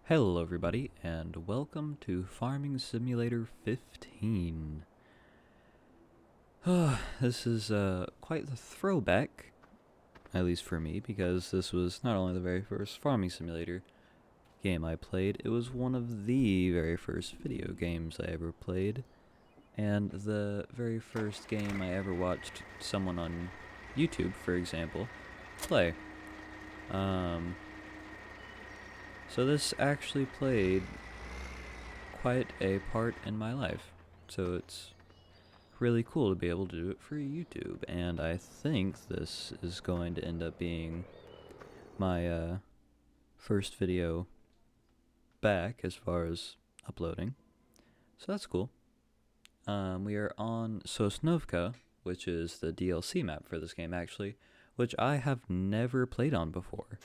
Hello everybody, and welcome to Farming Simulator 15. This is quite the throwback, at least for me, because this was not only the very first Farming Simulator game I played, it was one of the very first video games I ever played, and the very first game I ever watched someone on YouTube, for example, play. So this actually played quite a part in my life. So it's really cool to be able to do it for YouTube. And I think this is going to end up being my first video back as far as uploading. So that's cool. We are on Sosnovka, which is the DLC map for this game actually, which I have never played on before.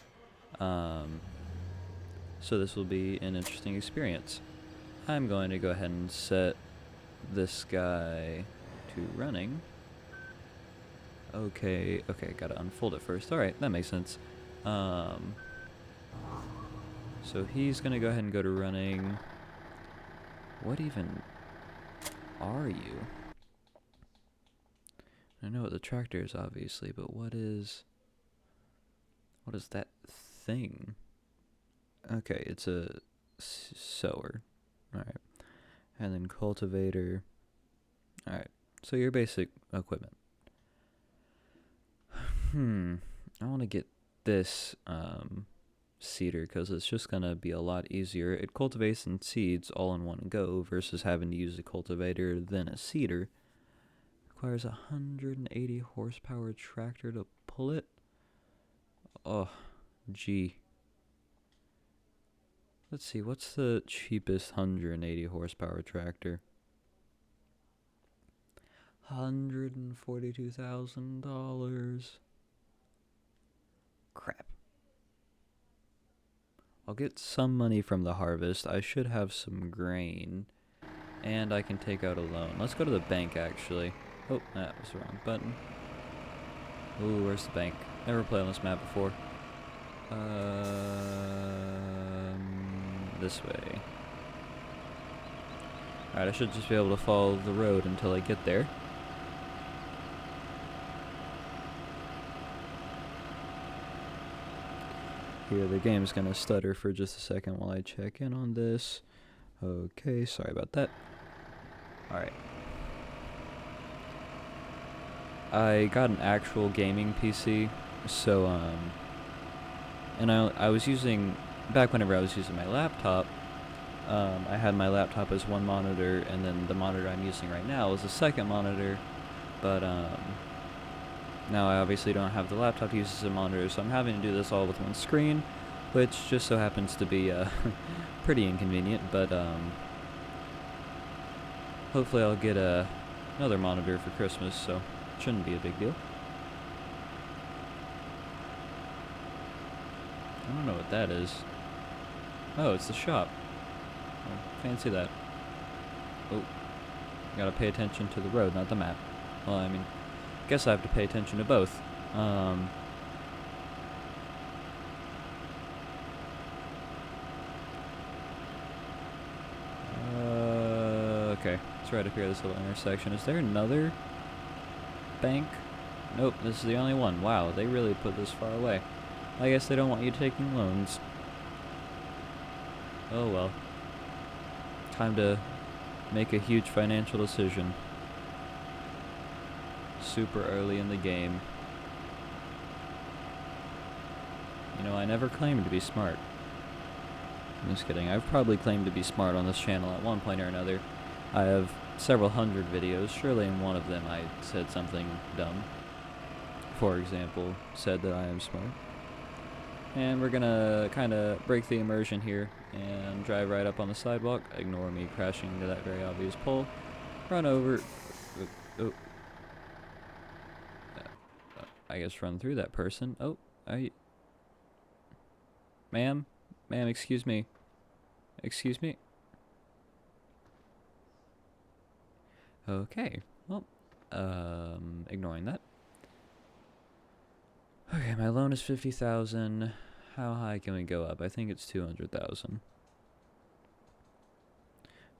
So this will be an interesting experience. I'm going to go ahead and set this guy to running. Okay, gotta unfold it first. Alright, that makes sense. So he's gonna go ahead and go to running. What even are you? I know what the tractor is, obviously, but what is that thing? Okay, it's a sower. Alright. And then cultivator. Alright, so your basic equipment. I want to get this seeder because it's just going to be a lot easier. It cultivates and seeds all in one go versus having to use a cultivator then a seeder. Requires a 180 horsepower tractor to pull it. Oh, gee. Let's see, what's the cheapest 180 horsepower tractor? $142,000. Crap. I'll get some money from the harvest. I should have some grain. And I can take out a loan. Let's go to the bank, actually. Oh, that was the wrong button. Ooh, where's the bank? Never played on this map before. This way. Alright, I should just be able to follow the road until I get there. Here, the game's gonna stutter for just a second while I check in on this. Okay, sorry about that. Alright. I got an actual gaming PC, so, and I was using, back whenever I was using my laptop, I had my laptop as one monitor, and then the monitor I'm using right now is a second monitor, but, now I obviously don't have the laptop used as a monitor, so I'm having to do this all with one screen, which just so happens to be pretty inconvenient, but hopefully I'll get another monitor for Christmas, so it shouldn't be a big deal. I don't know what that is. Oh, it's the shop. Oh, fancy that. Oh, gotta pay attention to the road, not the map. Well, I mean, guess I have to pay attention to both. Okay, it's right up here, this little intersection. Is there another bank? Nope, this is the only one. Wow, they really put this far away. I guess they don't want you taking loans. Oh well. Time to make a huge financial decision. Super early in the game. You know, I never claimed to be smart. I'm just kidding. I've probably claimed to be smart on this channel at one point or another. I have several hundred videos. Surely in one of them I said something dumb. For example, said that I am smart. And we're gonna kind of break the immersion here and drive right up on the sidewalk. Ignore me crashing into that very obvious pole. Run over. Oh. I guess run through that person. Oh, Ma'am? Ma'am, excuse me. Excuse me? Okay, well, ignoring that. Okay, my loan is 50,000. How high can we go up? I think it's 200,000.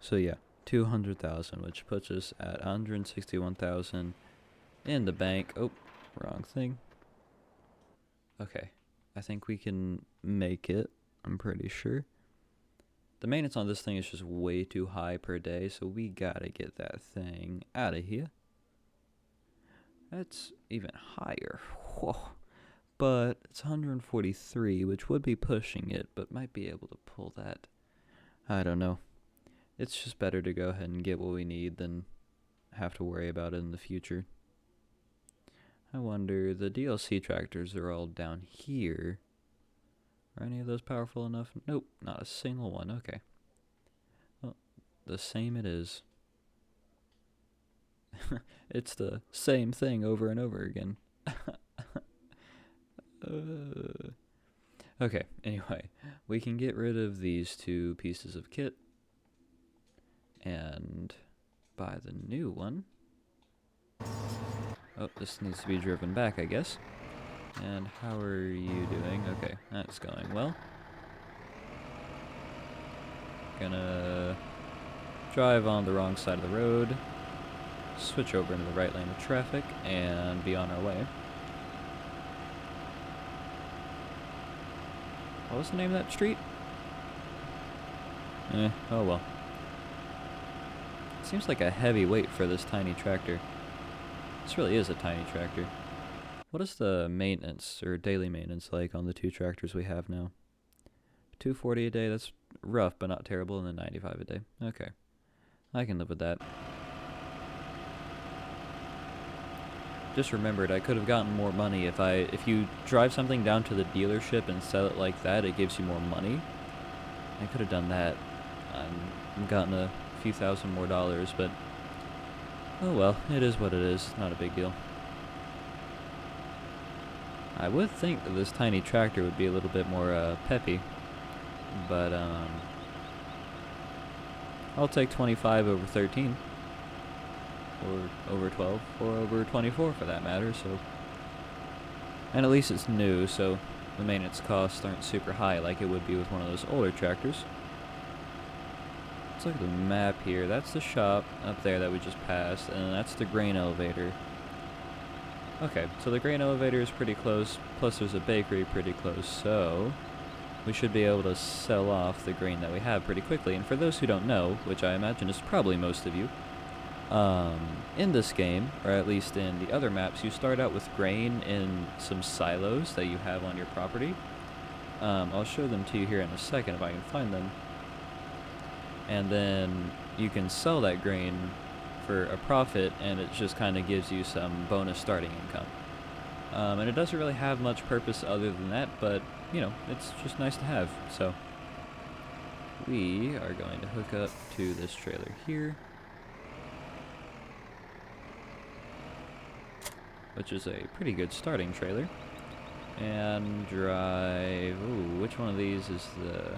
So yeah, 200,000, which puts us at 161,000 in the bank. Oh, wrong thing. Okay, I think we can make it. I'm pretty sure. The maintenance on this thing is just way too high per day, so we gotta get that thing out of here. That's even higher. Whoa. But it's 143, which would be pushing it, but might be able to pull that. I don't know. It's just better to go ahead and get what we need than have to worry about it in the future. I wonder, the DLC tractors are all down here. Are any of those powerful enough? Nope, not a single one. Okay. Well, the same it is. It's the same thing over and over again. Okay, anyway, we can get rid of these two pieces of kit and buy the new one. Oh, this needs to be driven back, I guess. And how are you doing? Okay, that's going well. Gonna drive on the wrong side of the road, switch over into the right lane of traffic, and be on our way. What was the name of that street? Oh well. Seems like a heavy weight for this tiny tractor. This really is a tiny tractor. What is the maintenance, or daily maintenance, like on the two tractors we have now? 240 a day, that's rough, but not terrible, and then 95 a day. Okay. I can live with that. Just remembered, I could have gotten more money if you drive something down to the dealership and sell it like that, it gives you more money. I could have done that. I've gotten a few thousand more dollars, but oh well, it is what it is. Not a big deal. I would think that this tiny tractor would be a little bit more peppy, but I'll take 25 over 13. Or over 12, or over 24 for that matter, so. And at least it's new, so the maintenance costs aren't super high like it would be with one of those older tractors. Let's look at the map here. That's the shop up there that we just passed, and that's the grain elevator. Okay, so the grain elevator is pretty close, plus there's a bakery pretty close, so we should be able to sell off the grain that we have pretty quickly. And for those who don't know, which I imagine is probably most of you, in this game, or at least in the other maps, you start out with grain in some silos that you have on your property. I'll show them to you here in a second if I can find them. And then you can sell that grain for a profit, and it just kind of gives you some bonus starting income. And it doesn't really have much purpose other than that, but, you know, it's just nice to have. So, we are going to hook up to this trailer here, which is a pretty good starting trailer, and drive, ooh, which one of these is the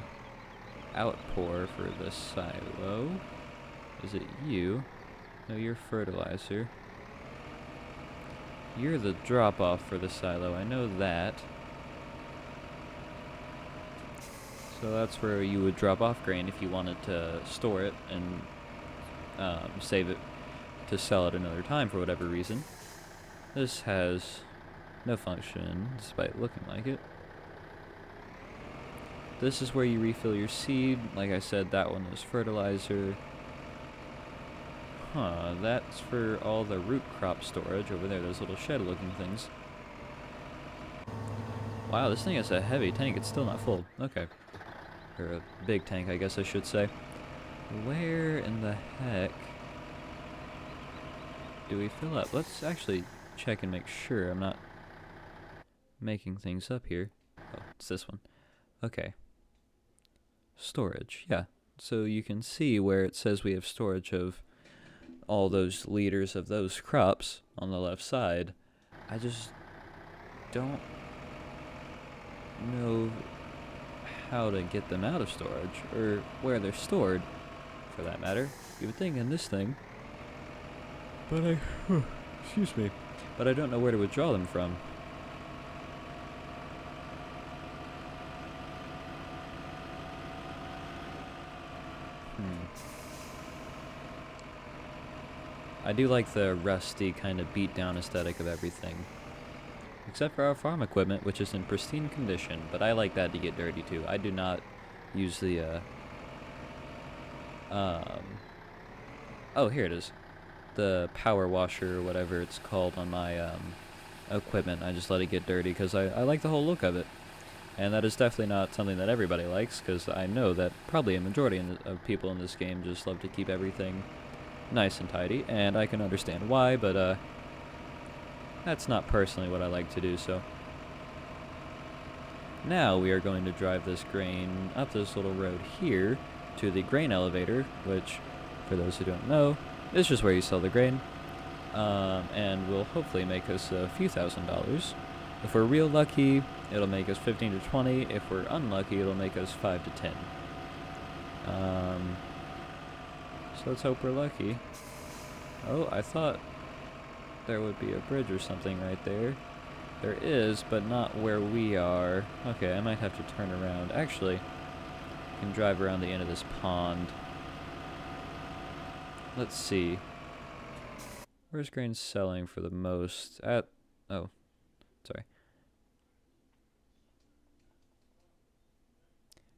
outpour for the silo? Is it you? No, you're fertilizer. You're the drop-off for the silo, I know that. So that's where you would drop off grain if you wanted to store it and save it to sell it another time for whatever reason. This has no function, despite looking like it. This is where you refill your seed. Like I said, that one was fertilizer. Huh, that's for all the root crop storage over there, those little shed-looking things. Wow, this thing has a heavy tank. It's still not full. Okay. Or a big tank, I guess I should say. Where in the heck do we fill up? Let's actually check and make sure I'm not making things up here. Oh, it's this one. Okay. Storage, yeah. So you can see where it says we have storage of all those liters of those crops on the left side. I just don't know how to get them out of storage, or where they're stored, for that matter. You would think in this thing, but excuse me, but I don't know where to withdraw them from. I do like the rusty kind of beat down aesthetic of everything. Except for our farm equipment, which is in pristine condition, but I like that to get dirty too. I do not use the, oh, here it is. The power washer, or whatever it's called on my, equipment. I just let it get dirty because I like the whole look of it. And that is definitely not something that everybody likes, because I know that probably a majority of people in this game just love to keep everything nice and tidy, and I can understand why, but, that's not personally what I like to do, so. Now we are going to drive this grain up this little road here to the grain elevator, which, for those who don't know, is just where you sell the grain, and will hopefully make us a few $1,000s. If we're real lucky, it'll make us 15 to 20. If we're unlucky, it'll make us 5 to 10. So let's hope we're lucky. Oh, I thought there would be a bridge or something right there. There is, but not where we are. Okay, I might have to turn around. Actually, I can drive around the end of this pond. Let's see. Where's grain selling for the most? Oh, sorry.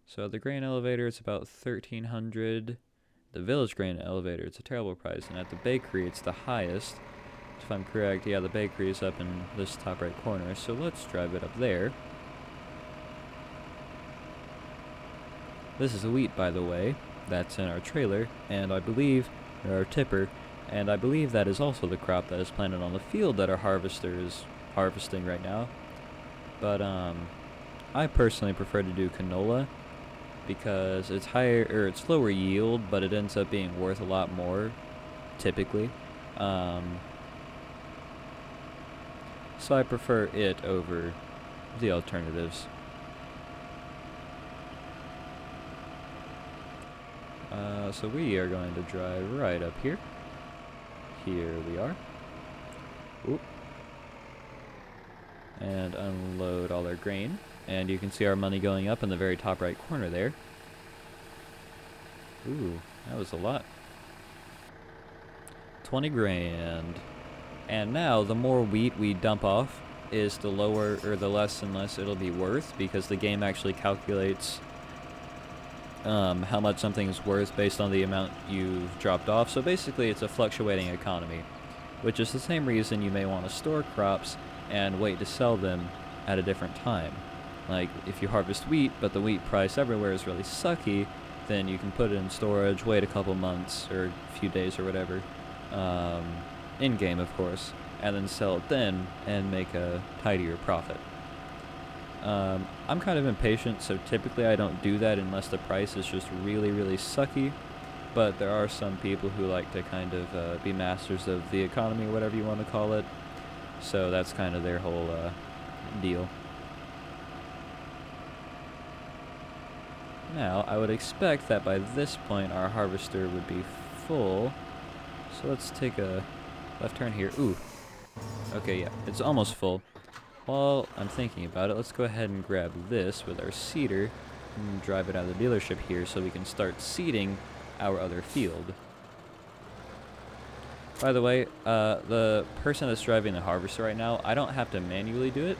So the grain elevator, it's about 1,300. The village grain elevator, it's a terrible price. And at the bakery, it's the highest. If I'm correct, yeah, the bakery is up in this top right corner. So let's drive it up there. This is wheat, by the way. That's in our trailer, and I believe, or our tipper, and I believe that is also the crop that is planted on the field that our harvester is harvesting right now. But I personally prefer to do canola because it's higher, or it's lower yield, but it ends up being worth a lot more, typically. So I prefer it over the alternatives. So we are going to drive right up here. Here we are. Oop. And unload all our grain. And you can see our money going up in the very top right corner there. Ooh, that was a lot. 20 grand. And now the more wheat we dump off is the lower, or the less and less it'll be worth, because the game actually calculates how much something is worth based on the amount you've dropped off. So basically it's a fluctuating economy, which is the same reason you may want to store crops and wait to sell them at a different time. Like if you harvest wheat but the wheat price everywhere is really sucky, then you can put it in storage, wait a couple months or a few days or whatever, in game of course, and then sell it then and make a tidier profit. I'm kind of impatient, so typically I don't do that unless the price is just really, really sucky. But there are some people who like to kind of be masters of the economy, or whatever you want to call it. So that's kind of their whole deal. Now, I would expect that by this point our harvester would be full. So let's take a left turn here. Ooh. Okay, yeah, it's almost full. While I'm thinking about it, let's go ahead and grab this with our seeder and drive it out of the dealership here so we can start seeding our other field. By the way, the person that's driving the harvester right now, I don't have to manually do it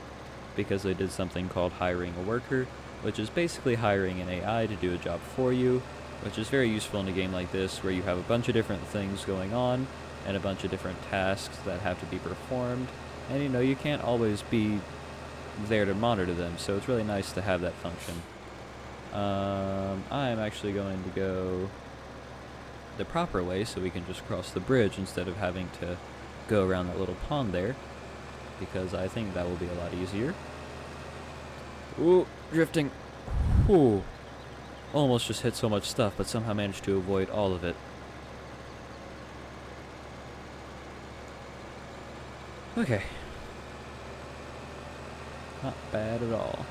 because they did something called hiring a worker, which is basically hiring an AI to do a job for you, which is very useful in a game like this where you have a bunch of different things going on and a bunch of different tasks that have to be performed. And you know, you can't always be there to monitor them, so it's really nice to have that function. I'm actually going to go the proper way so we can just cross the bridge instead of having to go around that little pond there, because I think that will be a lot easier. Ooh, drifting. Ooh. Almost just hit so much stuff, but somehow managed to avoid all of it. Okay. Not bad at all.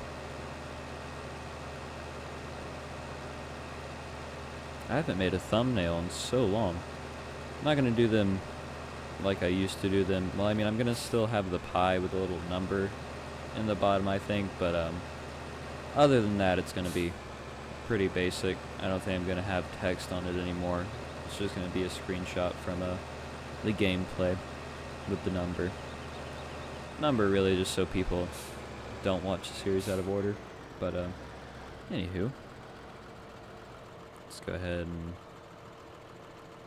I haven't made a thumbnail in so long. I'm not going to do them like I used to do them. Well, I mean, I'm going to still have the pie with a little number in the bottom, I think, but other than that, it's going to be pretty basic. I don't think I'm going to have text on it anymore. It's just going to be a screenshot from the gameplay with the number. Number really just so people don't watch the series out of order. But anywho, let's go ahead and...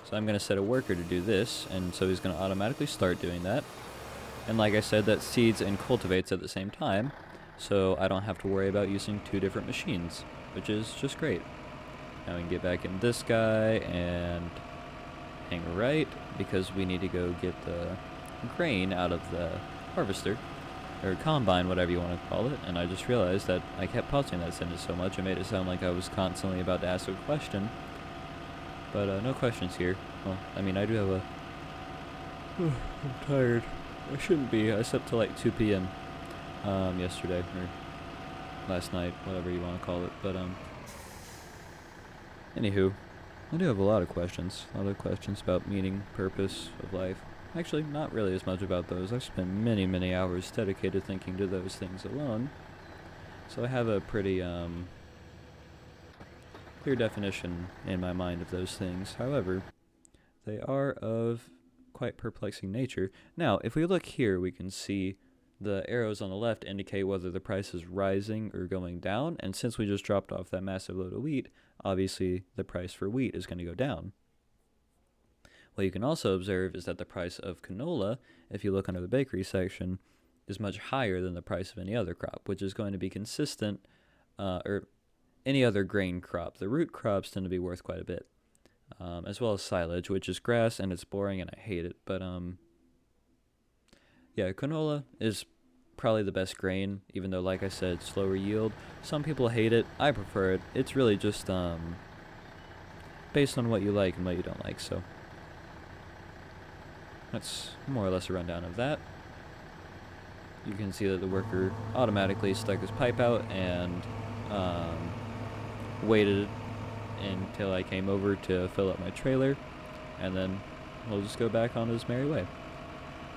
So I'm going to set a worker to do this, and so he's going to automatically start doing that. And like I said, that seeds and cultivates at the same time, so I don't have to worry about using two different machines, which is just great. Now we can get back in this guy and hang right, because we need to go get the grain out of the harvester, or combine, whatever you want to call it. And I just realized that I kept pausing that sentence so much, it made it sound like I was constantly about to ask a question. But no questions here. Well, I mean, I do have a... I'm tired. I shouldn't be. I slept till like 2 p.m. Yesterday, or last night, whatever you want to call it. But anywho, I do have a lot of questions. A lot of questions about meaning, purpose of life. Actually, not really as much about those. I've spent many, many hours dedicated thinking to those things alone. So I have a pretty clear definition in my mind of those things. However, they are of quite perplexing nature. Now, if we look here, we can see the arrows on the left indicate whether the price is rising or going down, and since we just dropped off that massive load of wheat, obviously the price for wheat is going to go down. What you can also observe is that the price of canola, if you look under the bakery section, is much higher than the price of any other crop, which is going to be consistent, or any other grain crop. The root crops tend to be worth quite a bit, as well as silage, which is grass, and it's boring and I hate it. But yeah, canola is probably the best grain, even though, like I said, slower yield. Some people hate it. I prefer it. It's really just based on what you like and what you don't like. So that's more or less a rundown of that. You can see that the worker automatically stuck his pipe out and waited until I came over to fill up my trailer, and then we'll just go back on his merry way.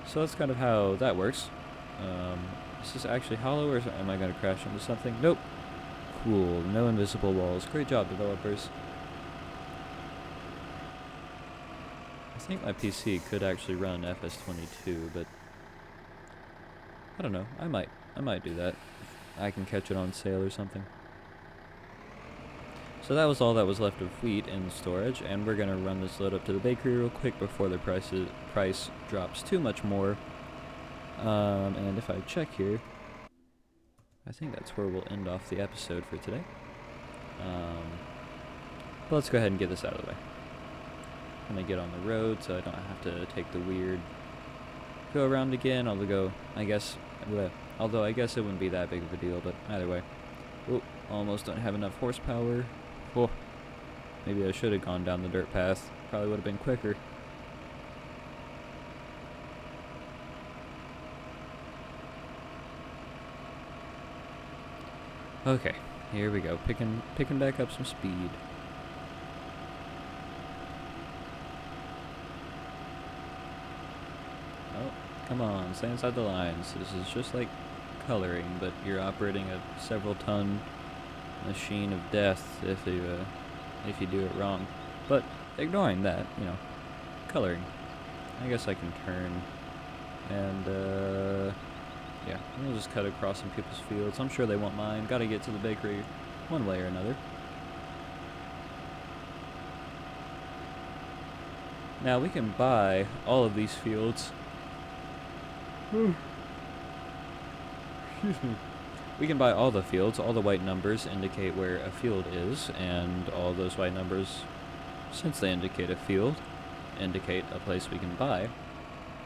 So that's kind of how that works. Is this actually hollow, or am I going to crash into something? Nope. Cool. No invisible walls. Great job, developers. I think my PC could actually run FS22, but I don't know. I might do that. I can catch it on sale or something. So that was all that was left of wheat in storage, and we're gonna run this load up to the bakery real quick before the price drops too much more. And if I check here, I think that's where we'll end off the episode for today. But let's go ahead and get this out of the way. I'm gonna get on the road so I don't have to take the weird go around again. Although I guess it wouldn't be that big of a deal, but either way. Oh, almost don't have enough horsepower. Oh, maybe I should have gone down the dirt path. Probably would have been quicker. Okay, here we go. Picking back up some speed. Oh, come on, stay inside the lines. This is just like coloring, but you're operating a several-ton machine of death if you do it wrong. But ignoring that, you know, coloring. I guess I can turn and yeah, we'll just cut across some people's fields. I'm sure they won't mind. Gotta get to the bakery one way or another. Now we can buy all of these fields. Excuse me. We can buy all the fields. All the white numbers indicate where a field is, and all those white numbers, since they indicate a field, indicate a place we can buy.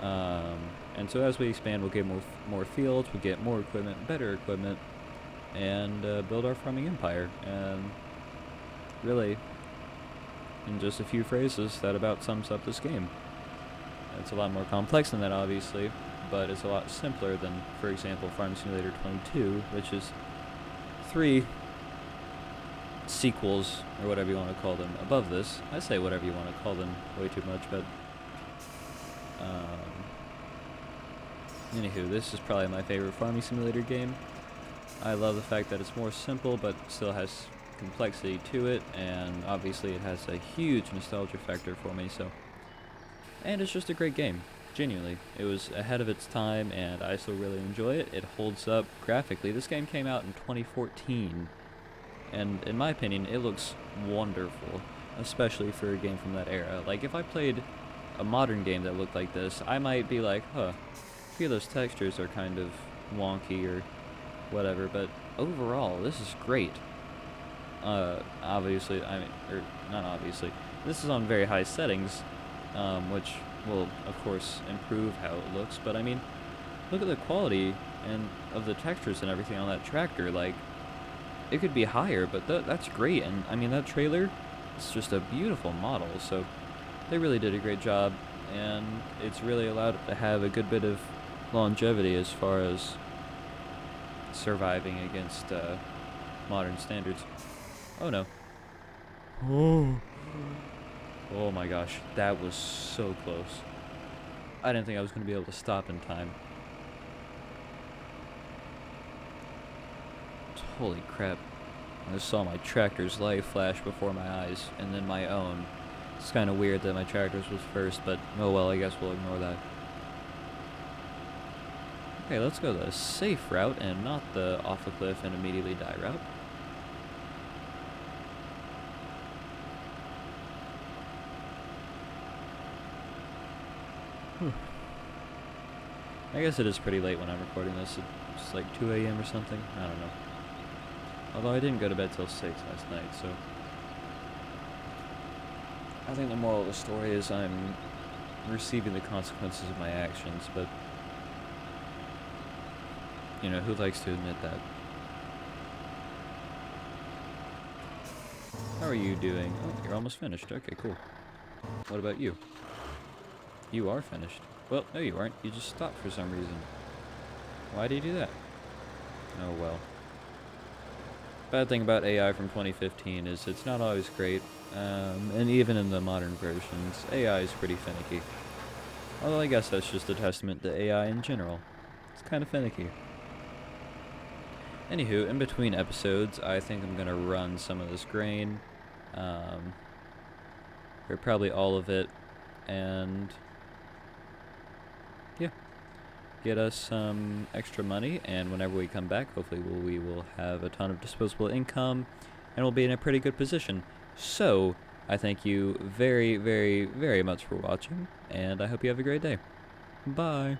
And so as we expand, we'll get more fields, we'll get more equipment, better equipment, and build our farming empire. And really, in just a few phrases, that about sums up this game. It's a lot more complex than that, obviously, but it's a lot simpler than, for example, Farming Simulator 22, which is 3 sequels, or whatever you want to call them, above this. I say whatever you want to call them way too much, but anywho, this is probably my favorite Farming Simulator game. I love the fact that it's more simple, but still has complexity to it, and obviously it has a huge nostalgia factor for me, so... And it's just a great game. Genuinely. It was ahead of its time, and I still really enjoy it. It holds up graphically. This game came out in 2014, and in my opinion, it looks wonderful, especially for a game from that era. Like, if I played a modern game that looked like this, I might be like, huh, a few of those textures are kind of wonky or whatever, but overall, this is great. Obviously, I mean, or not obviously, this is on very high settings, which will, of course, improve how it looks, but I mean, look at the quality and of the textures and everything on that tractor. Like, it could be higher, but that's great, and I mean, that trailer, it's just a beautiful model, so they really did a great job, and it's really allowed it to have a good bit of longevity as far as surviving against modern standards. Oh no. Oh my gosh, that was so close. I didn't think I was going to be able to stop in time. Holy crap. I just saw my tractor's light flash before my eyes, and then my own. It's kind of weird that my tractor's was first, but oh well, I guess we'll ignore that. Okay, let's go the safe route and not the off a cliff and immediately die route. I guess it is pretty late when I'm recording this. It's like 2 a.m. or something. I don't know. Although I didn't go to bed till 6 last night, so I think the moral of the story is I'm receiving the consequences of my actions, but you know, who likes to admit that? How are you doing? Oh, you're almost finished. Okay, cool. What about you? You are finished. Well, no you aren't. You just stopped for some reason. Why did you do that? Oh well. Bad thing about AI from 2015 is it's not always great, and even in the modern versions, AI is pretty finicky. Although I guess that's just a testament to AI in general. It's kind of finicky. Anywho, in between episodes, I think I'm gonna run some of this grain, or probably all of it, and yeah, get us some extra money, and whenever we come back, hopefully we will have a ton of disposable income, and we'll be in a pretty good position. So, I thank you very, very, very much for watching, and I hope you have a great day. Bye!